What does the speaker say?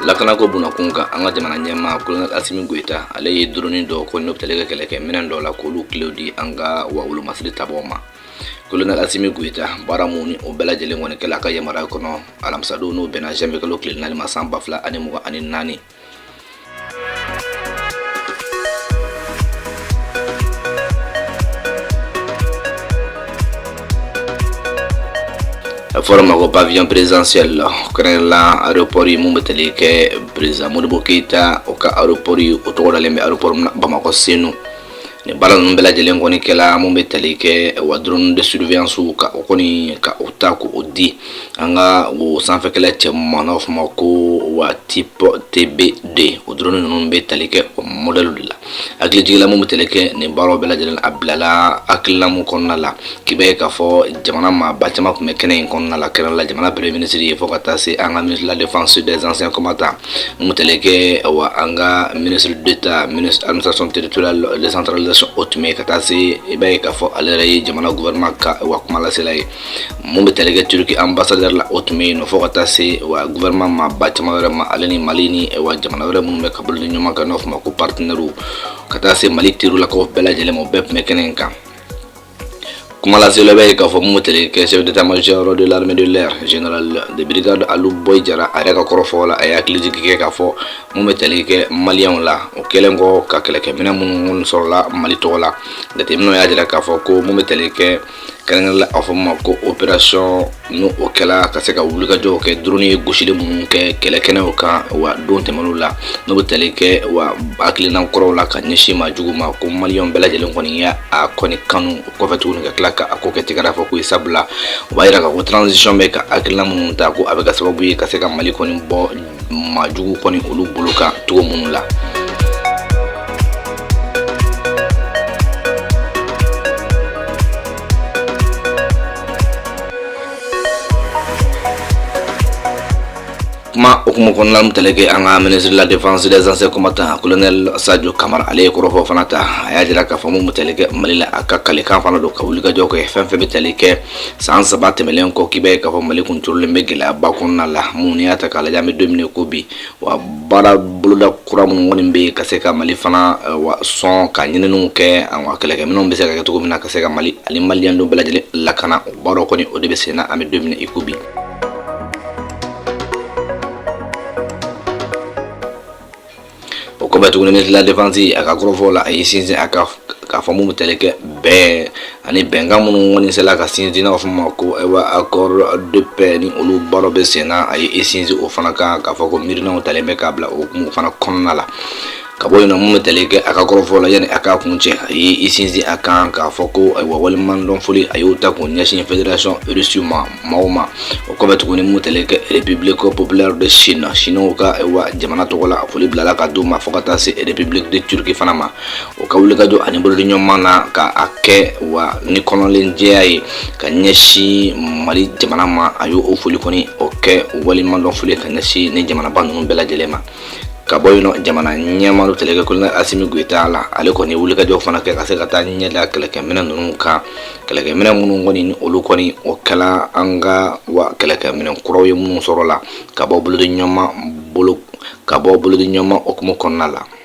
lakana ko buna kunka an ka jamana ɲɛma Colonel Assimi Goita ale ye drone dɔ ko n'o tɛlɛ ka kɛlɛkɛ minɛn dɔ la k'olu kilew di an ka wawulu masiri tabɔ ma. Colonel Assimi Goita baara mun ni o bɛɛ lajɛlen kɔni kɛla a ka yamaruya kɔnɔ alamisadow n'o bɛnna janvier kalo tile 4 ma san 2024. Forma ko pavillon présidentiel kɛrɛnkɛrɛnla aéroport yi mun bɛ tali kɛ président Modibo Keita o ka aéroport yi o tɔgɔ dalen bɛ aéroport Bamako Senu. Ni baara ninnu bɛɛ lajɛlen kɔni kɛla mun bɛ tali kɛ wa drone de surveillance ka o kɔni ka o ta ko o di an ka o sanfɛkɛlɛ cɛman n'o fɔ ma ko wa type TB2 o drone ninnu bɛ tali kɛ o modèle de la. Hakilijigila mun bɛ tali kɛ nin baaraw bɛɛ lajɛlen a bilala hakilina mun kɔnɔna la k'i bɛ k'a fɔ jamana maaba caman tun bɛ kɛnɛ in kɔnɔna la kɛrɛnkɛrɛnla jamana premier ministre ye fo ka taa se an ka ministre de la défense des anciens combattants mun bɛ tali kɛ wa an ka ministre d'état ministre administration territoriale décentralisation o tun bɛ ka taa se i b'a ye k'a fɔ ale yɛrɛ ye jamana gouvernement ka wa kuma lasela ye mun bɛ tali kɛ Turki ambassadeur la o tun bɛ yen nɔ fo ka taa se wa gouvernement maaba caman wɛrɛ ma ale ni Mali ni wa jamana wɛrɛ minnu bɛ ka bolo di ɲɔgɔn kan n'o fɔ ma ko partenaires ka taa se Mali terulakaw bɛɛ lajɛlen ma o bɛɛ tun bɛ kɛnɛ in kan. Kuma lasela bɛ k'a fɔ mun bɛ tali kɛ chef d'état-major de l'armée de l'air général de brigade Alu Boy Jara a yɛrɛ ka kɔrɔfɔ la a ye hakilijigi kɛ k'a fɔ mun bɛ tali kɛ maliyɛnw la o kɛlen kɔ ka kɛlɛkɛminɛn minnu sɔrɔla Mali tɔgɔ la jateminɛw y'a jira k'a fɔ ko mun bɛ tali kɛ kɛrɛnkɛrɛnla a fɔ ma ko opération n'o o kɛla ka se ka wulikajɔw kɛ drone ye gosili minnu kɛ kɛlɛkɛnɛw kan wa don tɛmɛnw la n'o bɛ tali kɛ wa hakilina kɔrɔw la ka ɲɛsin ma jugu ma ko maliyɛnw bɛɛ lajɛlen kɔni y'a kɔni kanu o kɔfɛ tuguni ka tila ka a ko kɛ tigɛra fɔ ko ye sabula o b'a yira k'a fɔ transition bɛ ka hakilina minnu ta ko a bɛ ka sababu ye ka se ka Mali kɔni bɔ majugu kɔni olu bolo kan cogo minnu la. Kuma okumu kɔnɔna mun tɛlɛ kɛ an ka ministre de la défense des anciens combattants Colonel Sadio Kamara ale ye kɔrɔfɔ fana ta a y'a jira k'a fɔ mun bɛ tɛlɛ kɛ Mali la a ka kalekan fana don ka wulikajɔ kɛ fɛn fɛn bɛ tɛlɛ kɛ san 3 tɛmɛlen kɔ k'i bɛ k'a fɔ Mali kun turulen bɛ gɛlɛyaba kɔnɔna la mun n'i y'a ta k'a lajɛ an bɛ don min ko bi wa baara boloda kura minnu kɔni bɛ ka se ka Mali fana wa sɔn ka ɲininiw kɛ an ka kɛlɛkɛminɛnw bɛ se ka kɛ cogo min na ka se ka Mali ani maliyɛn dɔw bɛɛ lajɛlen lakana o baaraw kɔni o de bɛ sen na an bɛ don min i ko bi. Kɔfɛ tuguni ministre de la défense a ka kɔrɔfɔ la a ye sinsin a ka k'a fɔ mun bɛ tɛlɛ kɛ bɛn ani bɛnkan minnu kɔni sela ka sinsin n'a fɔ ma ko accord de paix ni olu baaraw bɛ sen na a ye sinsin o fana kan k'a fɔ ko miirinaw talen bɛ k'a bila o hukumu fana kɔnɔna la. Ka bɔ yen nɔ mun bɛ tɛlɛ kɛ a ka kɔrɔfɔ la yanni a k'a kun cɛ a ye sinsin a kan k'a fɔ ko waleɲuman foli a y'o ta k'o ɲɛsin fédération russe ma maaw ma o kɔfɛ tuguni mun tɛlɛ kɛ république populaire de Chine Chinow ka jamana tɔgɔ la foli bilala ka d'u ma fo ka taa se république de Turquie fana ma o ka wulikajɔ ani bolodi ɲɔgɔn na ka a kɛ wa ni kɔnɔlen jɛya ye ka ɲɛsin Mali jamana ma a y'o foli kɔni o kɛ waleɲuman foli ka ɲɛsin ni jamanaba ninnu bɛɛ lajɛlen ma. Ka bɔ yen nɔ jamana ɲɛmaa tɛlɛ kɛ Colonel Assimi Goita la ale kɔni ye wulikajɔ fana kɛ ka se ka taa ɲɛ da kɛlɛkɛminɛn ninnu kan kɛlɛkɛminɛn minnu kɔni olu kɔni o kɛla an ka wa kɛlɛkɛminɛn kuraw ye minnu sɔrɔ la ka bɔ bolodi ɲɔgɔn bolo ka bɔ bolodi ɲɔgɔn okumu kɔnɔna la.